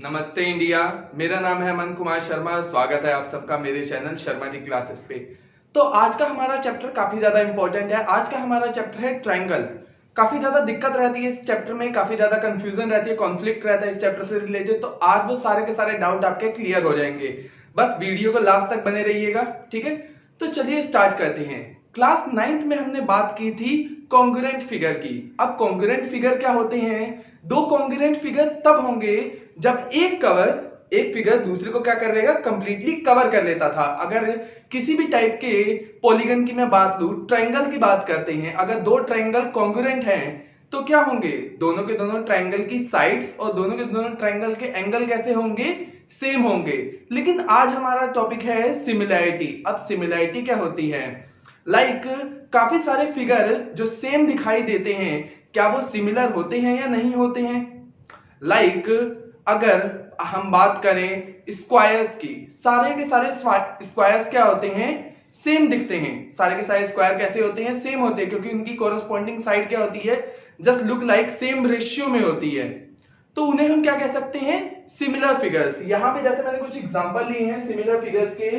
नमस्ते इंडिया। मेरा नाम है अमन कुमार शर्मा। स्वागत है आप सबका मेरे चैनल शर्मा जी क्लासेस पे। तो आज का हमारा चैप्टर काफी ज्यादा इंपॉर्टेंट है। आज का हमारा चैप्टर है ट्रायंगल। काफी ज्यादा दिक्कत रहती है इस चैप्टर में, काफी ज्यादा कंफ्यूजन रहती है, कॉन्फ्लिक्ट रहता है इस चैप्टर से रिलेटेड। तो आज वो सारे के सारे डाउट आपके क्लियर हो जाएंगे। बस वीडियो को लास्ट तक बने रहिएगा, ठीक है। तो चलिए स्टार्ट करते हैं। क्लास 9th में हमने बात की थी कॉन्ग्रुएंट फिगर की। अब कॉन्ग्रुएंट फिगर क्या होते हैं? दो कॉन्ग्रुएंट फिगर तब होंगे जब एक फिगर दूसरे को क्या कर लेगा, कंप्लीटली कवर कर लेता था। अगर किसी भी टाइप के पॉलीगन की मैं बात लूं, ट्रायंगल की बात करते हैं, अगर दो ट्रायंगल कॉन्ग्रुएंट हैं तो क्या होंगे? दोनों के दोनों ट्रायंगल की साइड्स और दोनों के दोनों ट्रायंगल के एंगल कैसे होंगे? सेम होंगे। लेकिन आज हमारा टॉपिक है सिमिलैरिटी। अब सिमिलैरिटी क्या होती है? काफी सारे फिगर जो सेम दिखाई देते हैं, क्या वो सिमिलर होते हैं या नहीं होते हैं? अगर हम बात करें स्क्वायर्स की, सारे के सारे स्क्वायर्स क्या होते हैं? सेम दिखते हैं। सारे के सारे स्क्वायर कैसे होते हैं? सेम होते हैं, क्योंकि उनकी कोरस्पॉन्डिंग साइड क्या होती है? Just look like same ratio में होती है। तो उन्हें हम क्या कह सकते हैं? Similar figures. यहाँ पे जैसे मैंने कुछ एग्जांपल लिए हैं सिमिलर फिगर्स के,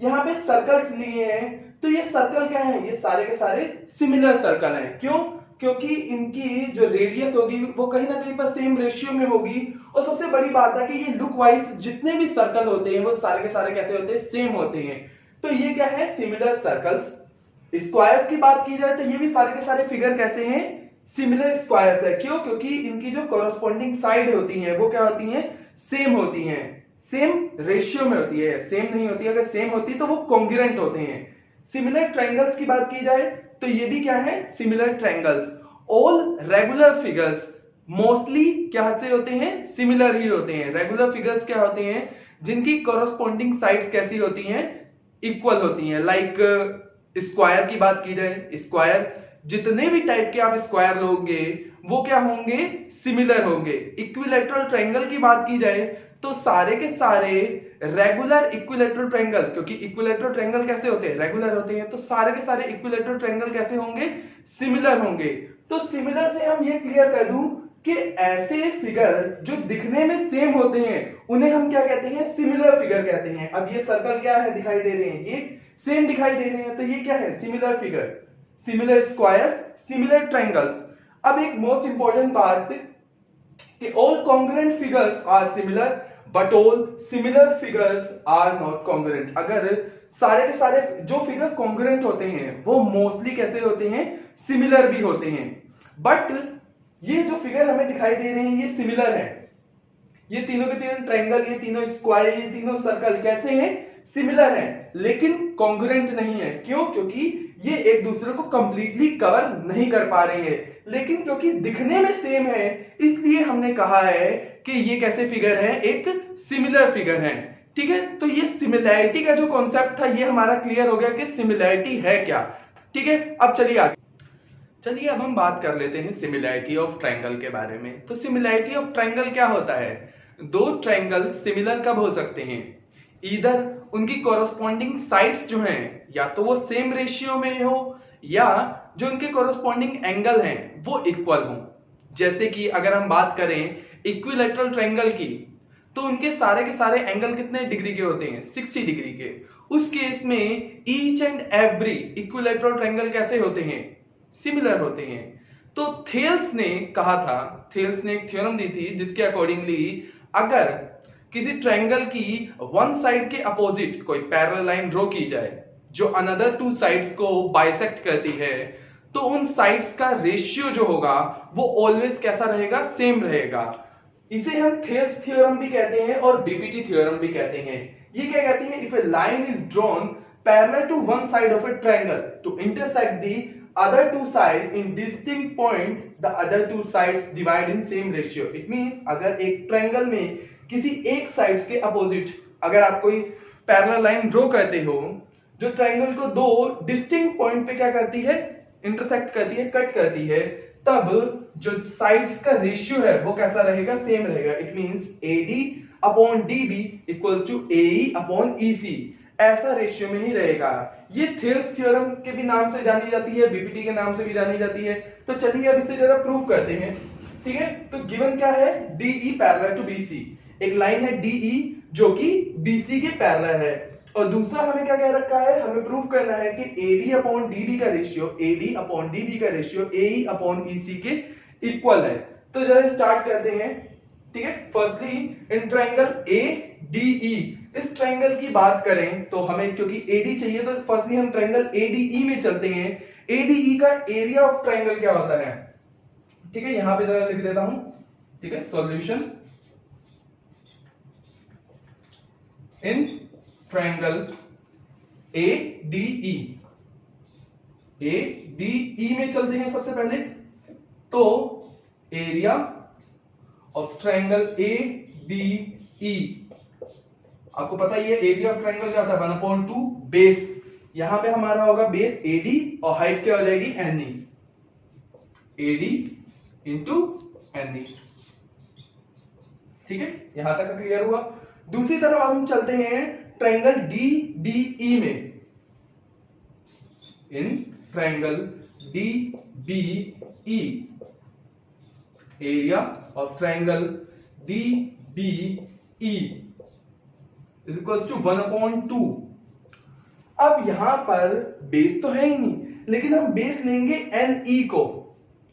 यहाँ पे सर्कल्स लिए हैं। तो ये सर्कल क्या है? ये सारे के सारे सिमिलर सर्कल हैं। क्यों? क्योंकि इनकी जो रेडियस होगी वो कहीं ना कहीं पर सेम रेशियो में होगी। और सबसे बड़ी बात है कि ये लुक वाइज जितने भी सर्कल होते हैं वो सारे के सारे कैसे होते हैं? सेम होते हैं। तो ये क्या है? Similar circles. स्क्वायर्स की बात की जाए तो ये भी सारे के सारे फिगर कैसे हैं? सिमिलर स्क्वायर्स है। क्यों? क्योंकि इनकी जो कोरस्पॉन्डिंग साइड होती है वो क्या होती है? सेम होती है, सेम रेशियो में होती है। सेम नहीं होती, अगर सेम होती तो वो कॉन्ग्रुएंट होते हैं। सिमिलर ट्रायंगल्स की बात की जाए तो ये भी क्या है? Similar triangles. All regular figures mostly क्या से होते हैं? सिमिलर ही होते हैं। रेगुलर फिगर्स क्या होते हैं? जिनकी कोरस्पॉन्डिंग साइड्स कैसी होती हैं? इक्वल होती हैं। स्क्वायर की बात की जाए, स्क्वायर जितने भी टाइप के आप स्क्वायर लोगे वो क्या होंगे? सिमिलर होंगे। इक्विलैटरल ट्रायंगल की बात की जाए तो सारे के सारे रेगुलर इक्विलैटरल ट्रायंगल, क्योंकि इक्विलैटरल ट्रायंगल कैसे होते हैं? रेगुलर होते हैं। तो सारे के सारे इक्विलैटरल ट्रायंगल कैसे होंगे? सिमिलर होंगे। तो सिमिलर से हम ये क्लियर कर दूं कि ऐसे फिगर जो दिखने में सेम होते हैं उन्हें हम क्या कहते हैं? सिमिलर फिगर कहते हैं। अब ये सर्कल क्या है दिखाई दे रहे हैं? ये सेम दिखाई दे रहे हैं, तो ये क्या है? Similar figure, similar squares, similar triangles. अब एक मोस्ट इंपॉर्टेंट बात कि all congruent figures are similar but all similar figures are not congruent. अगर सारे के सारे जो फिगर कॉन्ग्रुएंट होते हैं वो मोस्टली कैसे होते हैं? सिमिलर भी होते हैं। बट ये जो फिगर हमें दिखाई दे रहे हैं ये सिमिलर है। ये तीनों के तीनों ट्रायंगल, ये तीनों स्क्वायर, ये तीनों सर्कल कैसे हैं? सिमिलर हैं, लेकिन कॉन्ग्रुएंट नहीं है। क्यों? क्योंकि ये एक दूसरे को कंप्लीटली कवर नहीं कर पा रही है। लेकिन क्योंकि दिखने में सेम है इसलिए हमने कहा है कि ये कैसे फिगर है? एक सिमिलर फिगर है, ठीक है। तो ये सिमिलैरिटी का जो कॉन्सेप्ट था ये हमारा क्लियर हो गया कि सिमिलैरिटी है क्या, ठीक है। अब चलिए आगे। चलिए अब हम बात कर लेते हैं सिमिलैरिटी ऑफ ट्रायंगल के बारे में। तो सिमिलैरिटी ऑफ ट्रायंगल क्या होता है? दो ट्रायंगल सिमिलर कब हो सकते हैं? इधर उनकी कोरस्पॉन्डिंग साइड्स जो हैं या तो वो सेम रेशियो में हो या जो उनके कोरस्पॉन्डिंग एंगल हैं वो इक्वल हो। जैसे कि अगर हम बात करें इक्विलैटरल ट्रायंगल की तो उनके सारे के सारे एंगल कितने डिग्री के होते हैं? 60 डिग्री के। उस केस में each and every equilateral triangle कैसे होते हैं? सिमिलर होते हैं। तो थेल्स ने कहा था, थेल्स ने एक थ्योरम दी थी जिसके अकॉर्डिंगली अगर किसी ट्रायंगल की वन साइड के अपोजिट कोई पैरेलल लाइन ड्रॉ की जाए जो अनदर टू साइड्स को बाइसेक्ट करती है तो उन साइड्स का रेशियो जो होगा वो ऑलवेज कैसा रहेगा? सेम रहेगा। इसे हम थेल्स थ्योरम भी कहते हैं और बीपीटी थ्योरम भी कहते हैं। ये क्या कहती है? If a line is drawn parallel to one side of a triangle to intersect the other two sides in distinct point, the other two sides divide in same ratio. It means अगर एक triangle में किसी एक sides के opposite अगर आप कोई parallel line draw करते हो जो ट्रायंगल को दो डिस्टिंक्ट पॉइंट पे क्या करती है? इंटरसेक्ट करती है, कट करती है, तब जो साइड्स का रेशियो है वो कैसा रहेगा? सेम रहेगा। It means AD upon DB equals to AE upon EC। ऐसा रेशियो में ही रहेगा। ये थेल्स थ्योरम के भी नाम से जानी जाती है, बीपीटी के नाम से भी जानी जाती है। तो चलिए अब इसे जरा प्रूव करते हैं, ठीक है। तो गिवन क्या है? DE parallel to BC। एक लाइन है DE जो कि BC के पैरेलल है, और दूसरा हमें क्या कह रखा है, हमें प्रूव करना है कि AD अपॉन DB का रेशियो, AD अपॉन DB का रेशियो AE अपॉन EC के इक्वल है। तो जरा स्टार्ट करते हैं, ठीक है। फर्स्टली इन ट्रायंगल ADE, इस ट्रायंगल की बात करें तो हमें क्योंकि AD चाहिए तो फर्स्टली हम ट्रायंगल ADE में चलते हैं। ADE का एरिया ऑफ ट्रायंगल क्या होता है, ठीक है, यहां पे जरा लिख देता हूं, ठीक है। Solution in triangle ADE, ADE में चलते हैं सबसे पहले। तो एरिया ऑफ ट्रायंगल ADE, आपको पता ही है एरिया ऑफ ट्रायंगल क्या होता है, 1/2 बेस, यहां पे हमारा होगा बेस AD और हाइट क्या हो जाएगी NE, AD इंटू NE, ठीक है। यहां तक क्लियर हुआ। दूसरी तरफ हम चलते हैं ट्रायंगल DBE में। In triangle DBE, area of triangle DBE is equals to 1/2। अब यहां पर बेस तो है ही नहीं, लेकिन हम बेस लेंगे NE को,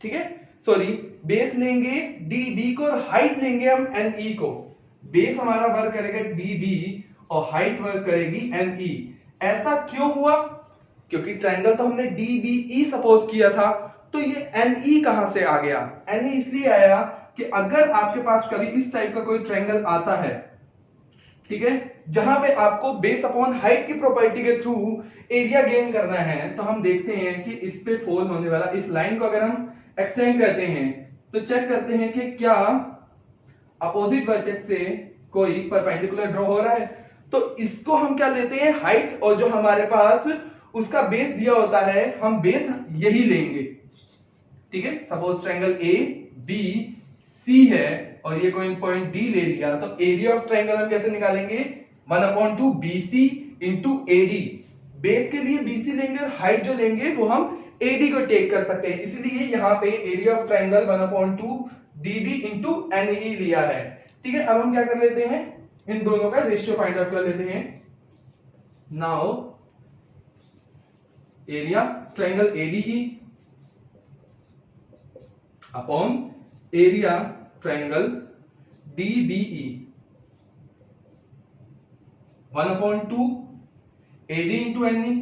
ठीक है, सॉरी बेस लेंगे DB को और हाइट लेंगे हम NE को। बेस हमारा वर्क करेगा DB और हाइट वर्क करेगी NE। ऐसा क्यों हुआ, क्योंकि ट्रायंगल तो हमने DBE सपोज किया था, तो ये NE कहां से आ गया। NE इसलिए आया कि अगर आपके पास कभी इस टाइप का कोई ट्रायंगल आता है, ठीक है, जहां पे आपको बेस अपॉन हाइट की प्रॉपर्टी के थ्रू एरिया गेन करना है, तो हम देखते हैं कि इस पे फॉल होने वाला इस लाइन को अगर हम एक्सटेंड करते हैं तो चेक करते हैं कि क्या अपोजिट वर्टेक्स से कोई परपेंडिकुलर ड्रॉ हो रहा है। तो इसको हम क्या लेते हैं, हाइट, और जो हमारे पास उसका बेस दिया होता है हम बेस यही लेंगे, ठीक है। सपोज ट्रायंगल ABC है और ये कोई पॉइंट D ले लिया, तो एरिया ऑफ ट्रायंगल हम कैसे निकालेंगे, 1/2 BC इंटू AD। बेस के लिए BC लेंगे और हाइट जो लेंगे वो हम AD को टेक कर सकते हैं, इसलिए यहां पे area of triangle 1/2 DB into NE लिया है, ठीक है। अब हम क्या कर लेते हैं, इन दोनों का रेशियो फाइंड आउट कर लेते हैं। Now area triangle ADE upon area triangle DBE, 1/2 AD into NE,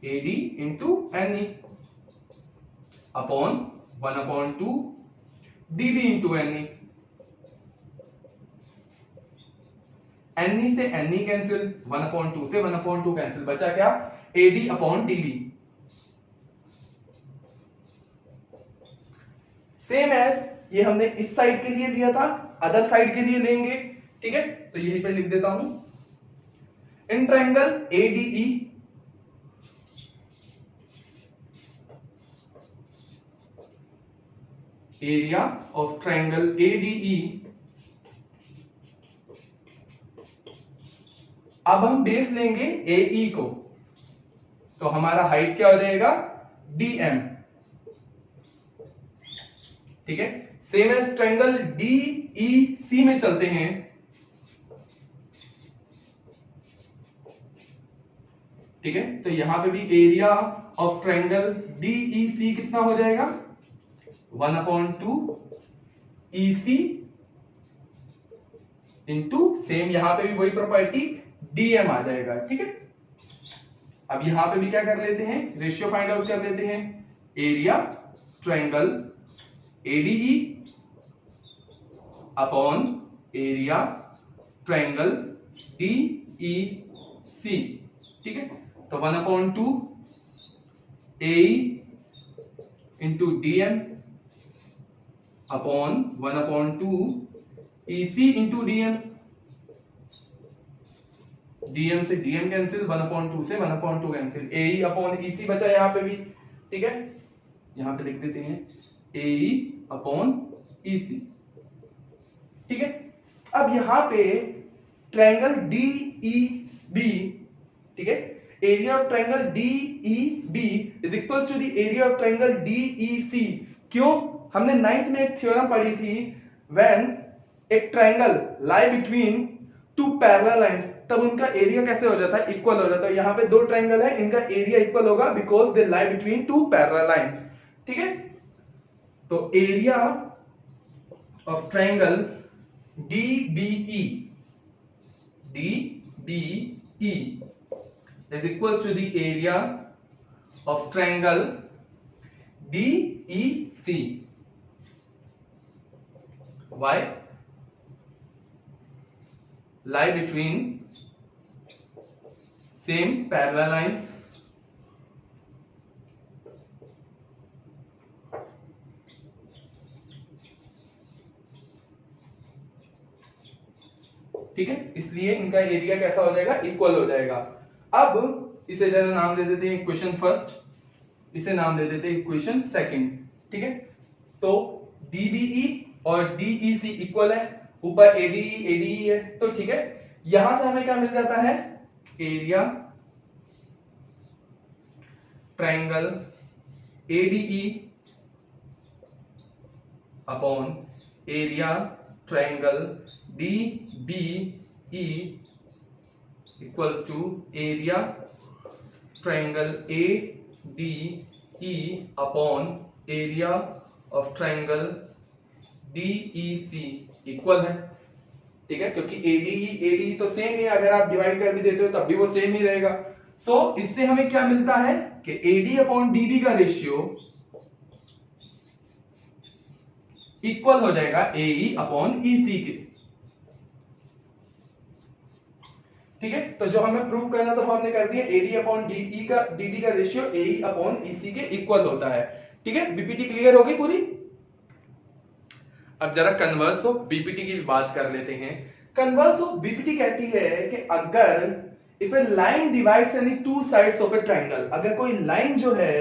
AD into NE upon 1/2 DB into NE। NE से NE कैंसिल, 1/2 से 1/2 कैंसिल, बचा क्या, AD upon DB। Same as ये हमने इस साइड के लिए दिया था, अदर साइड के लिए लेंगे, ठीक है। तो यहीं पे लिख देता हूं, in triangle ADE area of triangle ADE, अब हम बेस लेंगे AE को, तो हमारा हाइट क्या हो जाएगा, DM, ठीक है। सेम एज ट्रायंगल DEC में चलते हैं, ठीक है। तो यहां पे भी एरिया ऑफ ट्रायंगल DEC कितना हो जाएगा, 1/2 EC इंटू सेम यहां पे भी वही प्रॉपर्टी DM आ जाएगा, ठीक है। अब यहां पे भी क्या कर लेते हैं, रेशियो फाइंड आउट कर लेते हैं। Area triangle ADE upon area triangle DEC, ठीक है। तो 1/2 AE into DM upon 1/2 EC into DM, DM से DM कैंसिल, 1/2 से 1/2 कैंसिल, AE अपॉन EC बचा यहां पे भी, ठीक है। यहां पे लिख देते हैं AE अपॉन EC, ठीक है। अब यहां पे ट्रायंगल DEB, ठीक है, area of triangle DEB is equal to the area of triangle DEC। क्यों, हमने 9th में एक थ्योरम पढ़ी थी, व्हेन एक triangle lie between two parallel lines, तब उनका एरिया कैसे हो जाता है, इक्वल हो जाता है। यहाँ पे दो ट्राइंगल है, इनका एरिया इक्वल होगा because they lie between two parallel lines. ठीक है, तो area of triangle DBE is equals to the area of triangle DEC. Why? Lie between same parallel lines. ठीक है, इसलिए इनका एरिया कैसा हो जाएगा, इक्वल हो जाएगा। अब इसे जरा नाम दे देते हैं इक्वेशन फर्स्ट, इसे नाम दे देते हैं इक्वेशन सेकंड। ठीक है, तो DBE और DEC इक्वल है, ऊपर ADE है, तो ठीक है, यहां से हमें क्या मिल जाता है, area triangle ADE upon area triangle DBE equals to area triangle ADE upon area of triangle DEC equal है। ठीक है, क्योंकि ADE तो सेम है, अगर आप डिवाइड कर भी देते हो तब भी वो सेम ही रहेगा। सो इससे हमें क्या मिलता है कि AD अपॉन DB का रेशियो इक्वल हो जाएगा AE अपॉन EC के। ठीक है, तो जो हमें प्रूव करना था वो हमने कर दिया, AD अपॉन DB का रेशियो AE अपॉन EC के इक्वल होता है। ठीक है, बीपीटी क्लियर हो गई पूरी। अब जरा कन्वर्स ऑफ बीपीटी की बात कर लेते हैं। कन्वर्स ऑफ बीपीटी कहती है कि अगर if a line divides any two sides of A triangle, अगर कोई लाइन जो है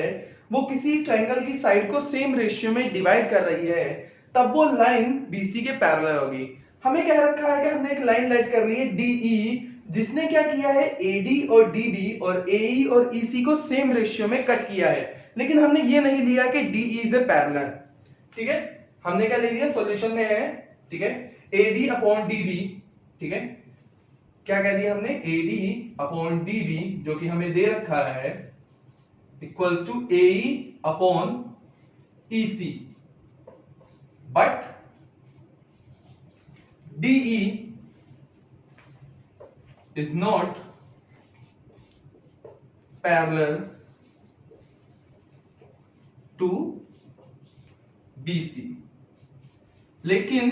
वो किसी ट्राइंगल की साइड को सेम रेशियो में डिवाइड कर रही है, तब वो लाइन बीसी के पैरेलल होगी। हमें कह रखा है कि हमने एक लाइन लाइट कर रही है DE, जिसने क्या किया है, AD और DB और AE और EC को सेम रेशियो में कट किया है, लेकिन हमने ये नहीं लिया कि DE इज ए पैरेलल। ठीक है, हमने क्या ले लिया, सॉल्यूशन में है। ठीक है, AD अपॉन DB, ठीक है, क्या कह दिया हमने, AD अपॉन DB जो कि हमें दे रखा है equals to AE upon EC, but DE is not parallel to BC, लेकिन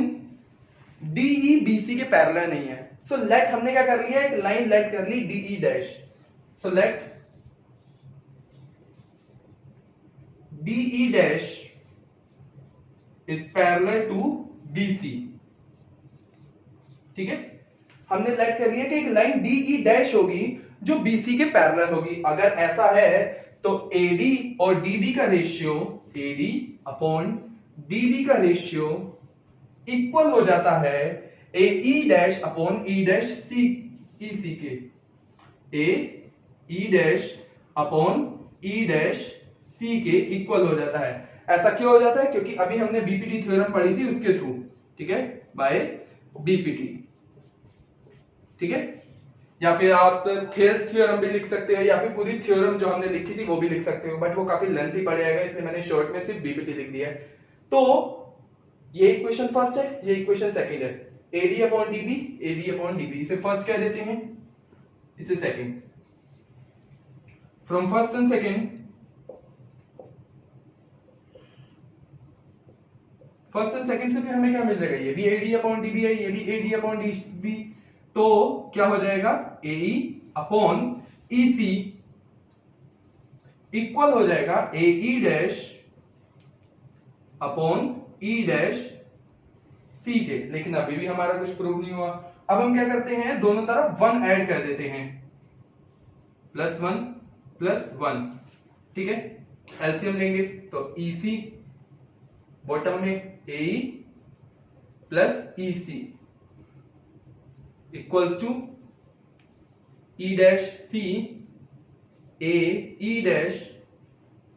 DE BC के पैरेलल नहीं है। सो लेट हमने क्या कर लिया, एक लाइन लेट कर ली DE dash. So let DE dash is parallel to BC। ठीक है, हमने लेट कर लिया कि एक लाइन DE डैश होगी जो BC के पैरेलल होगी। अगर ऐसा है तो AD और DB का रेशियो, AD अपॉन DB का रेशियो इक्वल हो जाता है AE dash upon E dash EC के। AE dash upon E dash C के इक्वल हो जाता है। ऐसा क्यों हो जाता है, क्योंकि अभी हमने बीपीटी थ्योरम पढ़ी थी उसके थ्रू। ठीक है, बाय बीपीटी। ठीक है, या फिर आप थेल्स थ्योरम भी लिख सकते हो, या फिर पूरी थ्योरम जो हमने लिखी थी वो भी लिख सकते हो, बट वो काफी लेंथी पड़ जाएगा, इसलिए मैंने शॉर्ट में सिर्फ बीपीटी लिख दिया है। तो ये इक्वेशन फर्स्ट है, ये इक्वेशन सेकंड है। AD upon DB, AD upon DB, इसे फर्स्ट कह देते हैं, इसे second. From first and second, first and second से फिर हमें क्या मिल जाएगा, ये भी AD अपॉन DB है, ये भी AD अपॉन DB, तो क्या हो जाएगा, AE अपॉन EC इक्वल हो जाएगा AE dash upon E dash C के। लेकिन अभी भी हमारा कुछ प्रूव नहीं हुआ। अब हम क्या करते हैं, दोनों तरफ 1 ऐड कर देते हैं, +1 +1। ठीक है, एलसीएम लेंगे तो EC बॉटम में AE plus EC equals to E dash C AE dash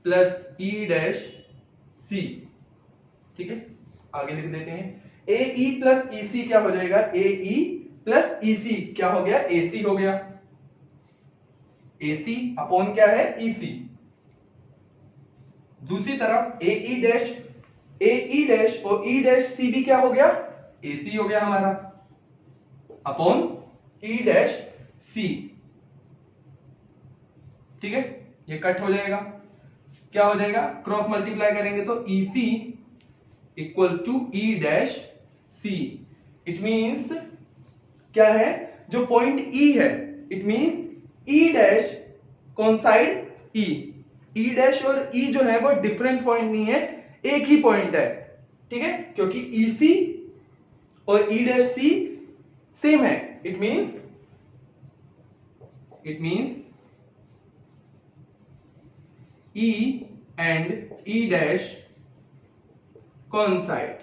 plus E dash C। ठीक है, आगे लिख देते हैं ए ई प्लस ई सी क्या हो जाएगा, ए ई प्लस ई सी क्या हो गया, ए सी हो गया। ए सी अपॉन क्या है, ई सी। दूसरी तरफ ए ई डैश और ई डैश सी भी क्या हो गया, ए सी हो गया हमारा, अपॉन ई डैश सी। ठीक है, ये कट हो जाएगा, क्या हो जाएगा, क्रॉस मल्टीप्लाई करेंगे तो E C equals to E dash C. It means क्या है, जो पॉइंट ई है, इट मींस ई डैश कौन साइड, ई डैश और ई जो है वो डिफरेंट पॉइंट नहीं है, एक ही पॉइंट है। ठीक है, क्योंकि ई सी और ई डैश सी सेम है। It means E and E dash coincide.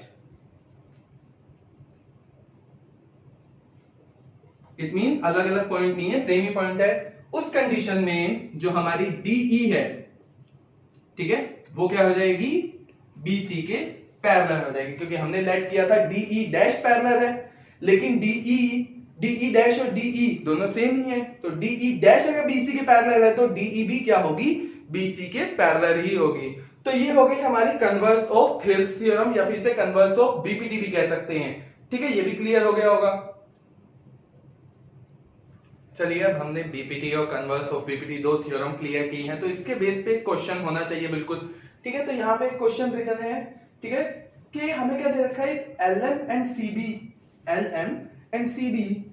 It means अलग अलग पॉइंट नहीं है, सेम ही पॉइंट है। उस कंडीशन में जो हमारी DE है, ठीक है, वो क्या हो जाएगी, BC के पैरेलल हो जाएगी, क्योंकि हमने लेट किया था DE डैश पैरेलल है, लेकिन DE डैश और DE दोनों सेम ही है, तो DE डैश अगर BC के पैरेलल है तो DE भी क्या होगी, BC के पैरेलल ही होगी। तो ये हो गई हमारी कन्वर्स ऑफ थेल्स थ्योरम, या फिर इसे कन्वर्स ऑफ बीपीटी भी कह सकते हैं। ठीक है, ये भी क्लियर हो गया होगा। चलिए, अब हमने बीपीटी और कन्वर्स ऑफ बीपीटी दो थ्योरम क्लियर की हैं, तो इसके बेस पे क्वेश्चन होना चाहिए बिल्कुल। ठीक है, तो यहाँ पे क्वेश्चन रिटर्न है, ठीक है, कि हमें क्या दे रखा है, LM and CB, LM and CB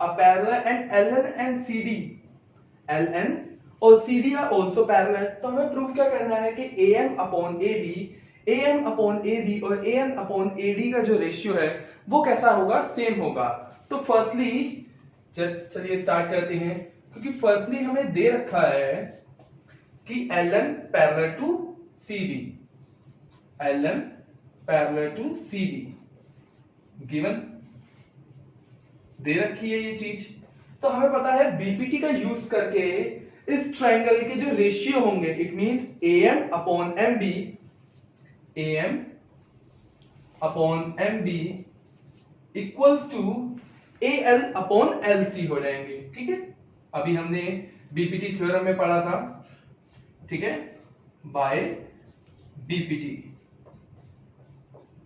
a parallel and LN and CD, LN और CD are also parallel। तो हमें प्रूफ क्या करना है कि AM अपॉन AB और AN अपॉन AD का जो रेशियो है वो कैसा होगा, सेम होगा। तो फर्स्टली चलिए स्टार्ट करते हैं, क्योंकि फर्स्टली हमें दे रखा है कि LN parallel to CD, LN parallel to CD given दे रखी है ये चीज। तो हमें पता है बीपीटी का यूज करके इस ट्रायंगल के जो रेशियो होंगे, it means AM upon MB equals to AL upon LC हो जाएंगे। ठीक है, अभी हमने बीपीटी थ्योरम में पढ़ा था, ठीक है, बाय बीपीटी।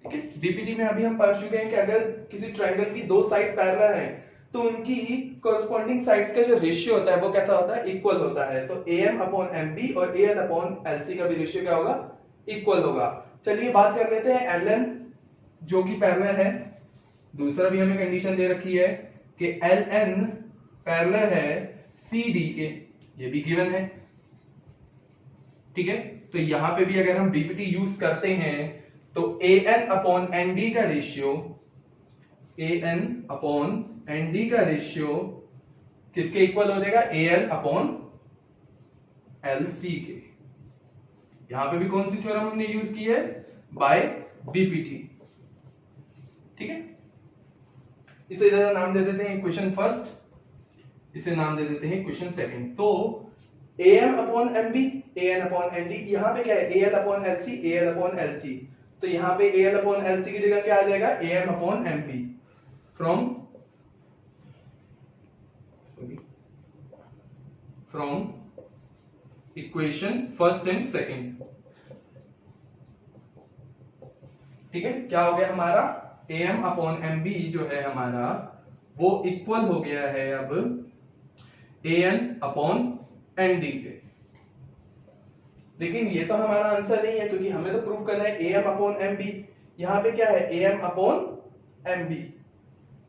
ठीक है, बीपीटी में अभी हम पढ़ चुके हैं कि अगर किसी ट्रायंगल की दो साइड पैरेलल है तो उनकी कॉरस्पॉन्डिंग साइड्स का जो रेशियो होता है वो कैसा होता है, इक्वल होता है। तो AM अपॉन MB और AL अपॉन LC का भी रेशियो क्या होगा, इक्वल होगा। चलिए बात कर लेते हैं LN जो कि पैरेलल है। दूसरा भी हमें कंडीशन दे रखी है कि LN पैरेलल है CD के, ये भी गिवन है। ठीक है, तो यहां पे भी अगर हम बीपीटी यूज करते हैं तो AN अपॉन ND का रेशियो, AN अपॉन ND का रेशियो किसके इक्वल हो जाएगा, AL अपॉन LC के। यहां पे भी कौन सी थ्योरम हमने यूज की है, बाय बीपीटी। ठीक है, इसे जरा नाम दे देते हैं इक्वेशन फर्स्ट, इसे नाम दे देते हैं इक्वेशन सेकंड। तो AM upon MB, AN upon ND, यहां पे क्या है, AL upon LC, AL upon LC। तो यहां पे AL अपॉन LC की जगह क्या आ जाएगा, AM upon MB from equation first and second. ठीक है, क्या हो गया हमारा, AM अपॉन MB जो है हमारा वो इक्वल हो गया है अब AN अपॉन ND के। लेकिन ये तो हमारा आंसर नहीं है, क्योंकि हमें तो प्रूव करना है AM अपॉन MB। यहां पे क्या है, AM अपॉन MB।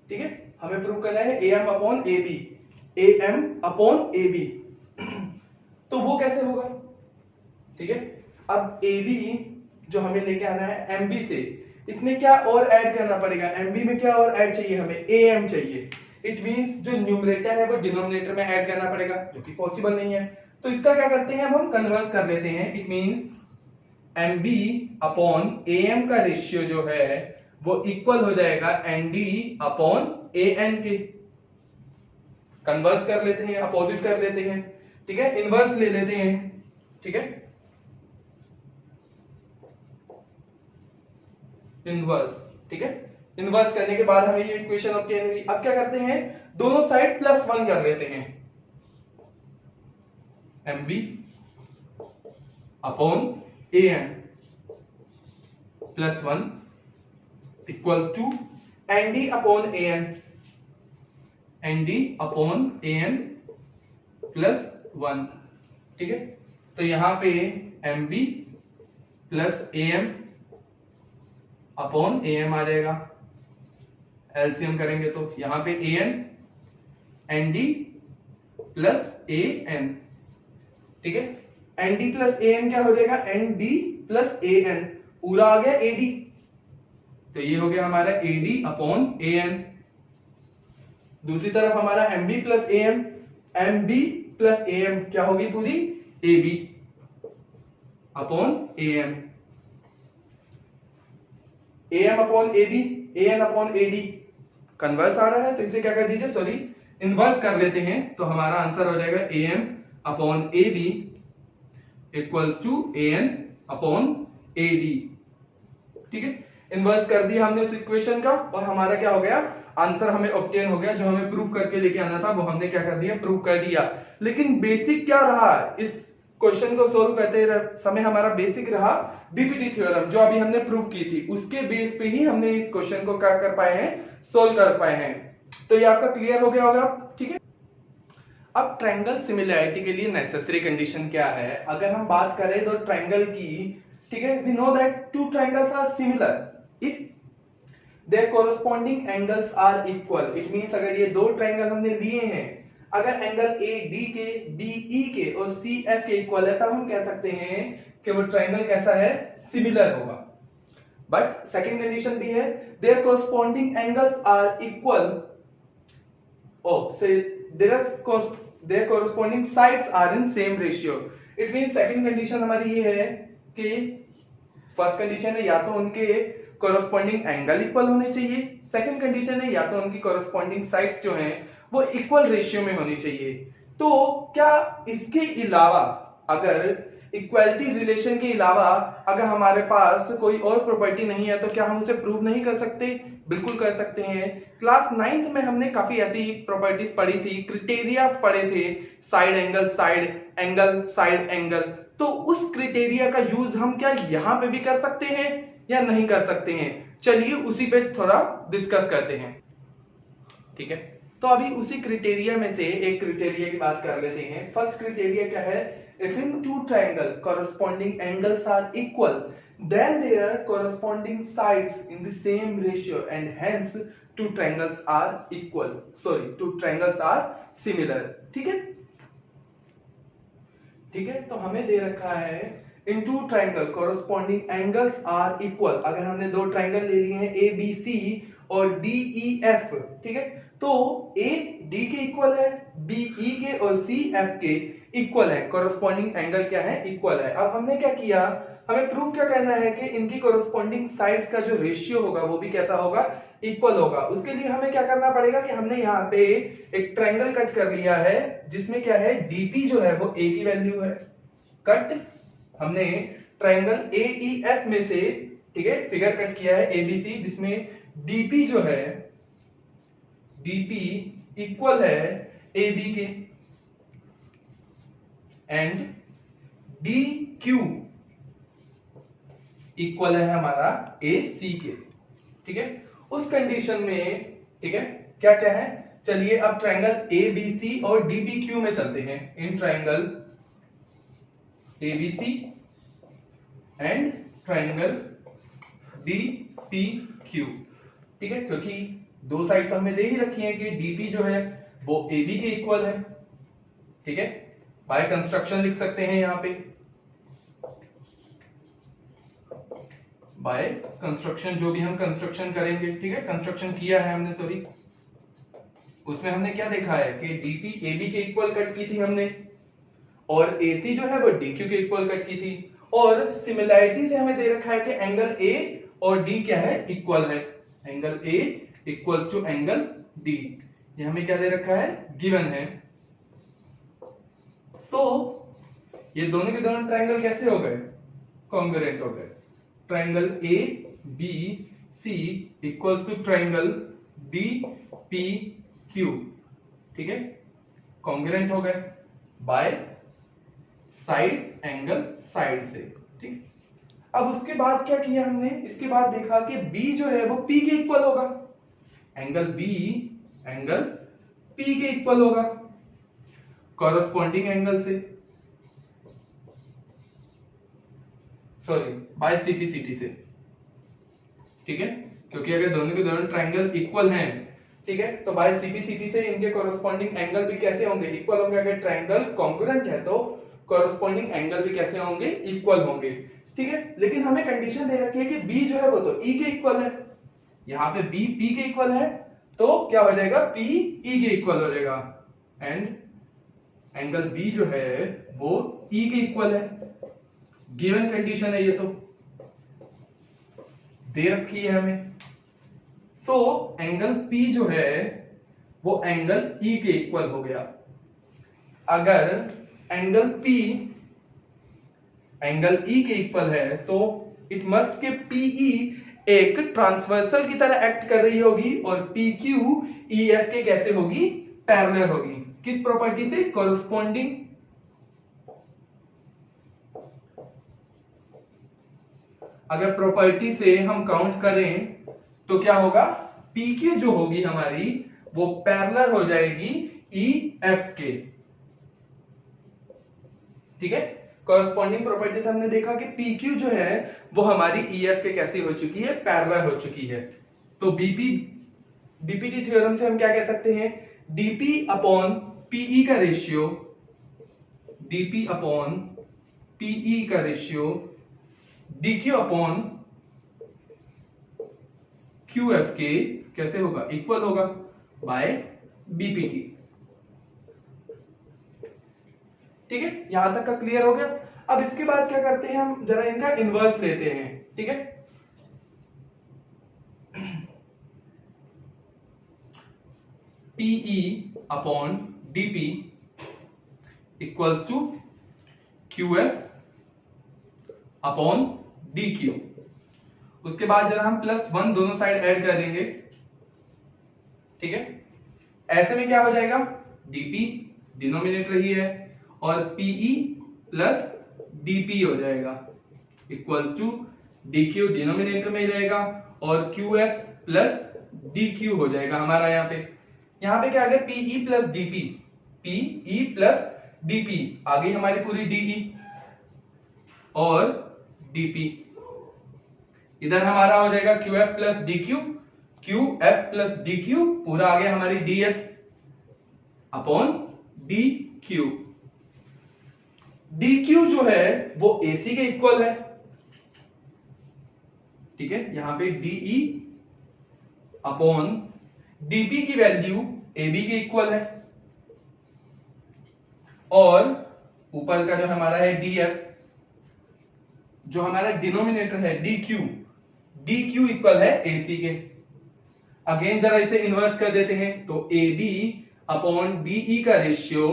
ठीक है, हमें प्रूव करना है AM upon AB, AM upon AB। तो वो कैसे होगा, ठीक है, अब AB जो हमें लेके आना है MB से, इसमें क्या और ऐड करना पड़ेगा, MB में क्या और ऐड चाहिए, हमें AM चाहिए। इट मींस जो न्यूमरेटर है वो डिनोमिनेटर में ऐड करना पड़ेगा, जो कि पॉसिबल नहीं है। तो इसका क्या करते हैं, अब हम कन्वर्स कर लेते हैं। It means MB upon AM का रेशियो जो है वो इक्वल हो जाएगा ND अपॉन AN के। कन्वर्स कर लेते हैं, अपोजिट कर लेते हैं, ठीक है, इनवर्स ले लेते हैं। ठीक है, इनवर्स, ठीक है, इनवर्स करने के बाद हमें ये इक्वेशन ऑब्टेन हुई। अब क्या करते हैं, दोनों साइड +1 कर लेते हैं, mb upon an +1 equals to nd upon an, nd upon an +1। ठीक है, तो यहां पे mb plus am upon am आ जाएगा, एलसीएम करेंगे तो यहां पे an nd प्लस an। ठीक है, nd प्लस an क्या हो जाएगा, nd प्लस an पूरा आ गया ad, तो ये हो गया हमारा ad अपॉन an। दूसरी तरफ हमारा mb plus am, mb plus am क्या होगी पूरी, ab upon am, am upon ab, an upon ad। Converse आ रहा है तो इसे क्या कर दीजिए, सॉरी इनवर्स कर लेते हैं, तो हमारा आंसर हो जाएगा am upon ab equals to an upon ad। ठीक है, इनवर्स कर दिया हमने उस इक्वेशन का और हमारा क्या हो गया, आंसर हमें ऑब्टेन हो गया। जो हमें प्रूव करके लेके आना था वो हमने क्या कर दिया, प्रूव कर दिया। लेकिन बेसिक क्या रहा इस क्वेश्चन को सोल्व करते समय, हमारा बेसिक रहा बीपीटी थ्योरम, जो अभी हमने प्रूव की थी, उसके बेस पे ही हमने इस क्वेश्चन को क्या कर पाए हैं, सोल्व कर पाए हैं। तो ये आपका क्लियर हो गया होगा। ठीक है, अब ट्रायंगल सिमिलैरिटी के लिए नेसेसरी कंडीशन क्या है, अगर हम बात करें तो ट्रायंगल की, ठीक है, we know that two triangles are similar if their corresponding angles are equal. It means अगर ये दो ट्रायंगल हमने लिए हैं, अगर एंगल AD के, BE के और CF के इक्वल है, तब हम कह सकते हैं कि वो ट्रायंगल कैसा है, सिमिलर होगा। बट सेकंड कंडीशन भी है, their corresponding angles are equal, their corresponding sides are in same ratio. It means second condition हमारी ये है कि फर्स्ट कंडीशन है या तो उनके कोरस्पॉन्डिंग एंगल इक्वल होने चाहिए, सेकंड कंडीशन है या तो उनकी कोरस्पॉन्डिंग साइड्स जो हैं वो इक्वल रेशियो में होनी चाहिए। तो क्या इसके अलावा, अगर इक्वालिटी रिलेशन के अलावा अगर हमारे पास कोई और प्रॉपर्टी नहीं है, तो क्या हम उसे प्रूव नहीं कर सकते? बिल्कुल कर सकते हैं। क्लास 9th में हमने काफी ऐसी प्रॉपर्टीज पढ़ी थी, क्राइटेरियाज पढ़े थे, side angle, side angle, side angle. तो उस क्राइटेरिया का यूज हम क्या यहां पे भी कर सकते हैं या नहीं कर सकते हैं? चलिए उसी पे थोड़ा डिस्कस करते हैं। ठीक है, तो अभी उसी क्राइटेरिया में से एक क्राइटेरिया की बात कर लेते हैं। फर्स्ट क्राइटेरिया क्या है, if in two triangle corresponding angles are equal, then their corresponding sides in the same ratio and hence two triangles are equal, sorry two triangles are similar। ठीक है, ठीक है, तो हमें दे रखा है in two triangle corresponding angles are equal। अगर हमने दो ट्रायंगल ले लिए हैं ABC और DEF, ठीक है, तो A D के इक्वल है, B E के और C F के इक्वल है। कोरस्पॉन्डिंग एंगल क्या है, इक्वल है। अब हमने क्या किया, हमें प्रूव क्या करना है कि इनकी कोरस्पॉन्डिंग साइड्स का जो रेशियो होगा वो भी कैसा होगा, इक्वल होगा। उसके लिए हमें क्या करना पड़ेगा कि हमने यहाँ पे एक ट्रायंगल कट कर लिया है जिसमें क्या है, DP जो है वो A की वैल्यू है। कट हमने ट्रायंगल AEF में से, ठीक है, फिगर कट किया है ABC, जिसमें DP जो है, DP इक्वल है AB के एंड DQ इक्वल है हमारा AC के। ठीक है, उस कंडीशन में, ठीक है, क्या क्या है, चलिए अब ट्रायंगल ABC और DPQ में चलते हैं। इन triangle ABC and triangle DPQ। ठीक है, क्योंकि दो साइड तो हमें दे ही रखी है कि DP जो है वो AB के इक्वल है। ठीक है, बाय कंस्ट्रक्शन लिख सकते हैं यहां पे, बाय कंस्ट्रक्शन जो भी हम कंस्ट्रक्शन करेंगे, ठीक है, कंस्ट्रक्शन किया है हमने, सॉरी, उसमें हमने क्या देखा है कि DP AB के इक्वल कट की थी हमने, और AC जो है वो DQ के इक्वल कट की थी। और सिमिलैरिटी से हमें दे रखा है कि एंगल A और D क्या है, इक्वल है। Angle A equals to angle D, ये हमें क्या दे रखा है, गिवन है। तो ये दोनों के दोनों ट्रायंगल कैसे हो गए, कॉन्ग्रुएंट हो गए। Triangle A B C equals to triangle D P Q, ठीक है, कॉन्ग्रुएंट हो गए बाय साइड एंगल साइड से, ठीक। अब उसके बाद क्या किया हमने, इसके बाद देखा कि बी जो है वो पी के इक्वल होगा, एंगल बी एंगल पी के इक्वल होगा कॉरस्पॉन्डिंग एंगल से, सॉरी बाय सीपीसीटी से, ठीक है, क्योंकि अगर दोनों के दोनों ट्रायंगल इक्वल हैं, ठीक है, तो बाय सीपीसीटी से इनके कॉरस्पॉन्डिंग एंगल भी कैसे होंगे, इक्वल होंगे। अगर ट्रायंगल कॉन्ग्रुएंट है तो कॉरस्पॉन्डिंग एंगल भी कैसे होंगे, इक्वल होंगे, ठीक है। लेकिन हमें कंडीशन दे रखी है कि बी जो है वो तो ई के इक्वल है, यहां पे बी पी के इक्वल है, तो क्या हो जाएगा, पी ई के इक्वल हो जाएगा, एंड एंगल बी जो है वो ई के इक्वल है। गिवन कंडीशन है, ये तो दे रखी है हमें। तो एंगल पी जो है वो एंगल ई के इक्वल हो गया। अगर एंगल पी एंगल ई के इक्वल है तो इट मस्ट के पीई एक ट्रांसवर्सल की तरह एक्ट कर रही होगी और पी क्यू ई एफ के कैसे होगी, पैरेलल होगी। किस प्रॉपर्टी से, कॉरस्पॉन्डिंग अगर प्रॉपर्टी से हम काउंट करें तो क्या होगा, पी क्यू जो होगी हमारी वो पैरेलल हो जाएगी ई एफ के, ठीक है। कॉरस्पॉन्डिंग प्रॉपर्टी से हमने देखा कि पी क्यू जो है वो हमारी ई एफ के कैसी हो चुकी है, पैरेलल हो चुकी है। तो बीपीटी थ्योरम से हम क्या कह सकते हैं, डीपी अपॉन पीई का रेशियो, डीपी अपॉन पीई का ratio DQ upon Q F के कैसे होगा, इक्वल होगा बाय बीपीटी, ठीक है। यहां तक का क्लियर हो गया। अब इसके बाद क्या करते हैं, हम जरा इनका इनवर्स लेते हैं, ठीक है। PE upon DP equals to Q F upon D Q. उसके बाद जरा हम +1 दोनों साइड ऐड कर देंगे, ठीक है। ऐसे में क्या हो जाएगा, डीपी डिनोमिनेटर ही है और पीई प्लस डीपी हो जाएगा इक्वल्स टू डीक्यू डिनोमिनेटर में ही रहेगा और क्यूएफ प्लस डीक्यू हो जाएगा हमारा। यहाँ पे क्या आ गया, PE plus DP, PE plus DP आ गई हमारी पूरी डीई और डीपी। इधर हमारा हो जाएगा QF plus DQ, QF plus DQ पूरा आ गया हमारी डीएफ अपॉन डीक्यू। डीक्यू जो है वो एसी के इक्वल है, ठीक है। यहां पे डीई अपॉन डीपी की वैल्यू एबी के इक्वल है और ऊपर का जो हमारा है डीएफ, जो हमारा डिनोमिनेटर है डीक्यू, डीक्यू इक्वल है एसी के। अगेन जरा इसे इन्वर्स कर देते हैं तो एबी अपॉन डीई का रेशियो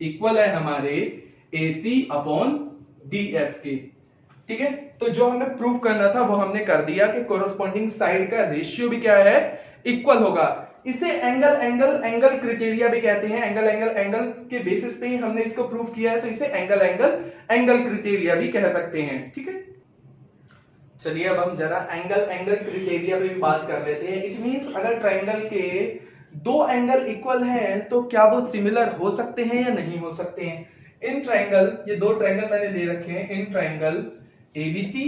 इक्वल है हमारे एसी अपॉन डीएफ के, ठीक है। तो जो हमें प्रूव करना था वो हमने कर दिया कि कोरोस्पोंडिंग साइड का रेशियो भी क्या है, इक्वल होगा। इसे एंगल एंगल एंगल क्राइटेरिया भी कहते हैं, एंगल एंगल एंगल के बेसिस पे ही हमने इसको प्रूव किया है, तो इसे एंगल एंगल एंगल क्राइटेरिया भी कह सकते हैं, ठीक है। चलिए अब हम जरा एंगल एंगल क्राइटेरिया पे भी बात कर लेते हैं। इट मींस अगर ट्रायंगल के दो एंगल इक्वल हैं तो क्या वो सिमिलर हो सकते हैं या नहीं हो सकते हैं। इन ट्रायंगल, ये दो ट्रायंगल मैंने दे रखे हैं, इन triangle ABC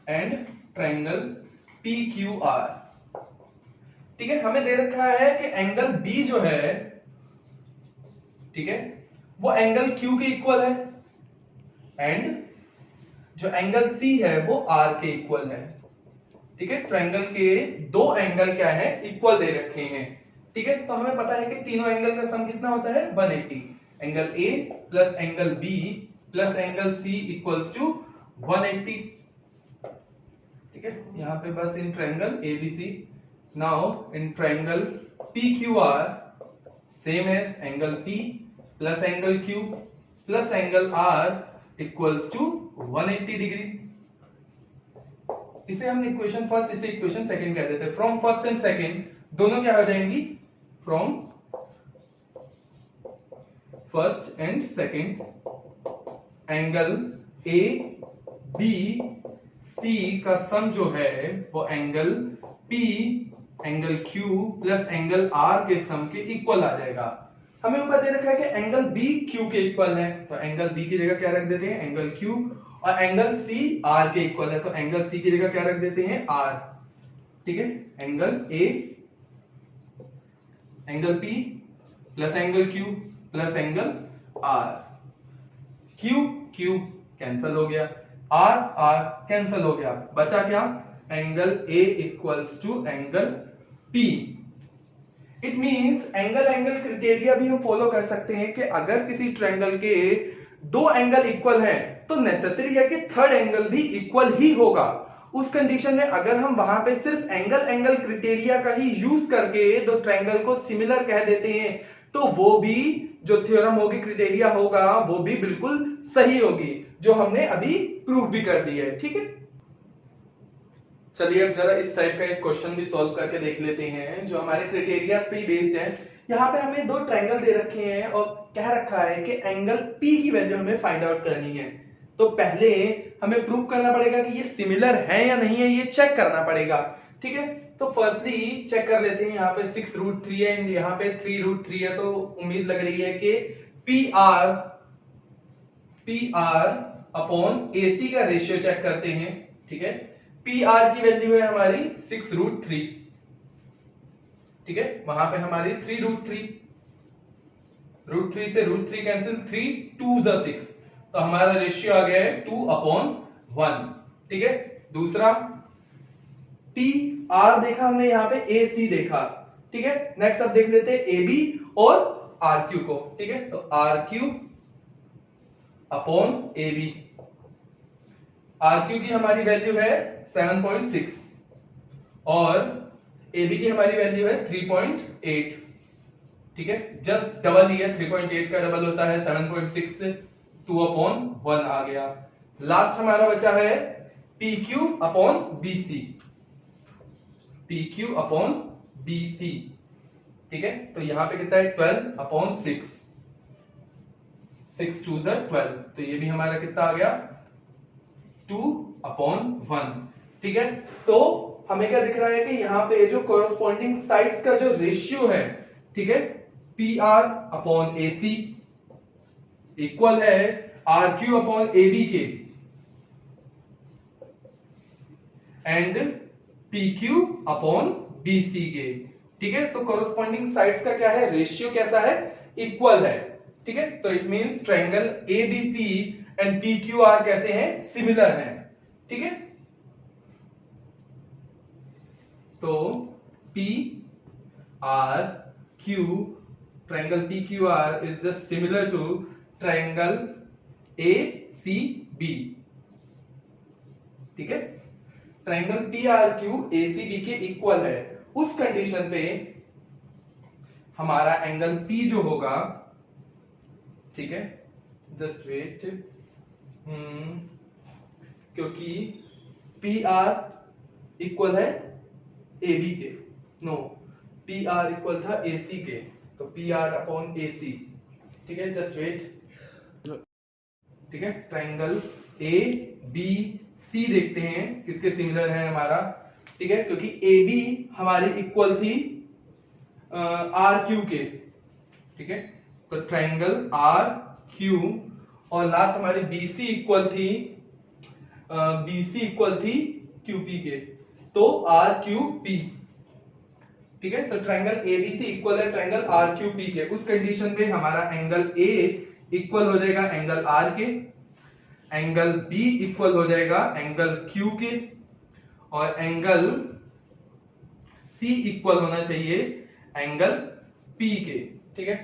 and triangle PQR, ठीक है। हमें दे रखा है कि एंगल बी जो है, ठीक है, वो एंगल क्यू के इक्वल है एंड जो एंगल सी है वो आर के इक्वल है, ठीक है। ट्रायंगल के दो एंगल क्या है, इक्वल दे रखे हैं, ठीक है। तो हमें पता है कि तीनों एंगल का सम कितना होता है, 180। Angle A plus angle B plus angle C equals to 180, ठीक है। यहां पे बस in triangle ABC, now in triangle PQR same as angle P plus angle Q plus angle R equals to 180 degree, इसे हम इक्वेशन फर्स्ट, इसे equation second कह देते हैं। फ्रॉम फर्स्ट एंड सेकंड दोनों क्या हो जाएंगी, from first and second angle A B C का सम जो है वो angle P angle Q plus angle R के सम के इक्वल आ जाएगा। हमें ऊपर दे रखा है कि एंगल बी क्यू के इक्वल है, तो एंगल बी की जगह क्या रख देते हैं, एंगल क्यू, और एंगल सी आर के इक्वल है, तो एंगल सी की जगह क्या रख देते हैं, आर। ठीक है, angle A angle P plus angle Q plus angle R. Q Q cancel हो गया, आर आर कैंसल हो गया, बचा क्या, angle A equals to angle P. It means angle angle criteria भी हम फॉलो कर सकते हैं कि अगर किसी ट्रायंगल के दो एंगल इक्वल हैं तो नेसेसरी है कि थर्ड एंगल भी इक्वल ही होगा। उस कंडीशन में अगर हम वहां पे सिर्फ एंगल एंगल क्राइटेरिया का ही यूज करके दो ट्रायंगल को सिमिलर कह देते हैं तो वो भी जो थ्योरम होगी, क्राइटेरिया होगा, वो भी बिल्कुल सही होगी, जो हमने अभी प्रूव भी कर दी है। ठीक है, चलिए अब जरा इस टाइप का एक क्वेश्चन भी सॉल्व करके देख लेते हैं जो हमारे क्राइटेरिया पे ही बेस्ड है। यहाँ पे हमें दो ट्रायंगल दे रखे हैं और कह रखा है कि एंगल P की वैल्यू हमें फाइंड आउट करनी है। तो पहले हमें प्रूव करना पड़ेगा कि ये सिमिलर है या नहीं है, ये चेक करना पड़ेगा। ठीक है, तो फर्स्टली चेक कर लेते हैं। यहाँ पे 6√3 है एंड यहाँ पे 3√3 है, तो उम्मीद लग रही है कि PR अपॉन AC का रेशियो चेक करते हैं। ठीक है, PR की वैल्यू है हमारी 6√3। ठीक है, वहां पे हमारी 3√3, √3 से √3 कैंसिल, 3 2 6, तो हमारा रेशियो आ गया है 2/1। ठीक है, दूसरा PR देखा हमने, यहाँ पे AC देखा। ठीक है, नेक्स्ट अब देख लेते हैं AB और RQ को। ठीक है, तो RQ अपॉन AB, RQ की हमारी वैल्यू है 7.6 और AB की हमारी वैल्यू है 3.8। ठीक है, जस्ट डबल ही है, 3.8 का डबल होता है 7.6 से, 2/1 आ गया। लास्ट हमारा बचा है PQ upon BC, PQ upon BC। ठीक है, तो यहां पे कितना है 12/6, 6 2 12, तो ये भी हमारा कितना आ गया 2/1। ठीक है, तो हमें क्या दिख रहा है कि यहाँ पे जो कोरोस्पोंडिंग साइड्स का जो रेशियो है, ठीक है, PR अपॉन AC इक्वल है RQ अपॉन AB के एंड PQ अपॉन BC के। ठीक है, तो कोरोस्पोंडिंग साइड्स का क्या है, रेशियो कैसा है, इक्वल है। ठीक है, तो it means triangle ABC and PQR कैसे हैं, सिमिलर हैं। ठीक है, तो PRQ triangle PQR is just similar to triangle ACB। ठीक है, ट्रायंगल PRQ ACB के इक्वल है। उस कंडीशन पे हमारा एंगल P जो होगा, ठीक है, जस्ट वेट, क्योंकि PR इक्वल है AB के, नो, PR इक्वल था AC के, तो PR अपॉन AC। ठीक है, जस्ट वेट। ठीक है, ट्रायंगल ABC देखते हैं किसके सिमिलर है हमारा। ठीक है, क्योंकि AB हमारी इक्वल थी RQ के। ठीक है, तो ट्रायंगल RQ और लास्ट हमारी BC इक्वल थी QP के, तो RQP। ठीक है, तो ट्रायंगल ABC इक्वल है ट्रायंगल RQP के। उस कंडीशन पे हमारा एंगल A इक्वल हो जाएगा एंगल R के, एंगल B इक्वल हो जाएगा एंगल Q के, और एंगल C इक्वल होना चाहिए एंगल P के। ठीक है,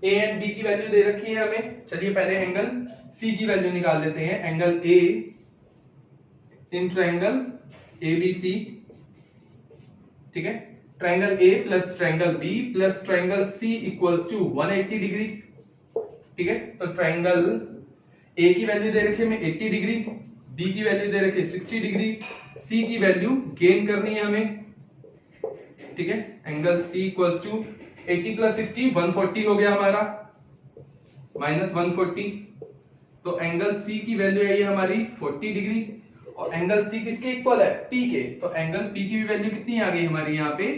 A एंड B की वैल्यू दे रखी है हमें। चलिए पहले एंगल C की वैल्यू निकाल लेते हैं। Angle A in triangle ABC, ठीक है, triangle A plus triangle B plus triangle C equals to 180 degree. ठीक है, तो ट्रायंगल A की वैल्यू दे रखी है हमें 80 डिग्री बी की वैल्यू दे रखी है 60 डिग्री, सी की वैल्यू गेन करनी है हमें, ठीक है। Angle C equals to 80 plus 60 140 हो गया हमारा, माइनस 140। तो एंगल सी की वैल्यू है ये हमारी 40 डिग्री, और एंगल सी किसके इक्वल है, पी के। तो एंगल पी की भी वैल्यू कितनी आ गई हमारी यहाँ पे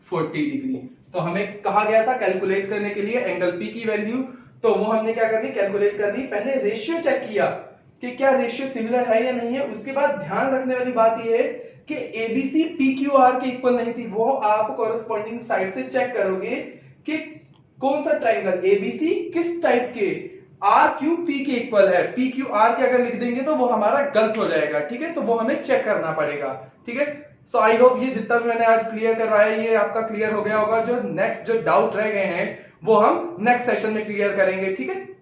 40 डिग्री। तो हमें कहा गया था कैलकुलेट करने के लिए एंगल पी की वैल्यू, तो वो हमने क्या करनी, कैलकुलेट करनी। पहले रेशियो चेक किया कि क्या रेशियो सिमिलर है या नहीं है। उसके बाद ध्यान रखने वाली बात ये है कि एबीसी पी क्यू आर के इक्वल नहीं थी, वो आप कोरस्पॉन्डिंग साइड से चेक करोगे कि कौन सा ट्राइंगल एबीसी किस टाइप के आर क्यू पी के इक्वल है। पी क्यू आर के अगर लिख देंगे तो वो हमारा गलत हो जाएगा, ठीक है। तो वो हमें चेक करना पड़ेगा, ठीक है। सो आई होप ये जितना भी मैंने आज क्लियर करवाया ये आपका क्लियर हो गया होगा। जो नेक्स्ट जो डाउट रह गए हैं वो हम नेक्स्ट सेशन में क्लियर करेंगे, ठीक है।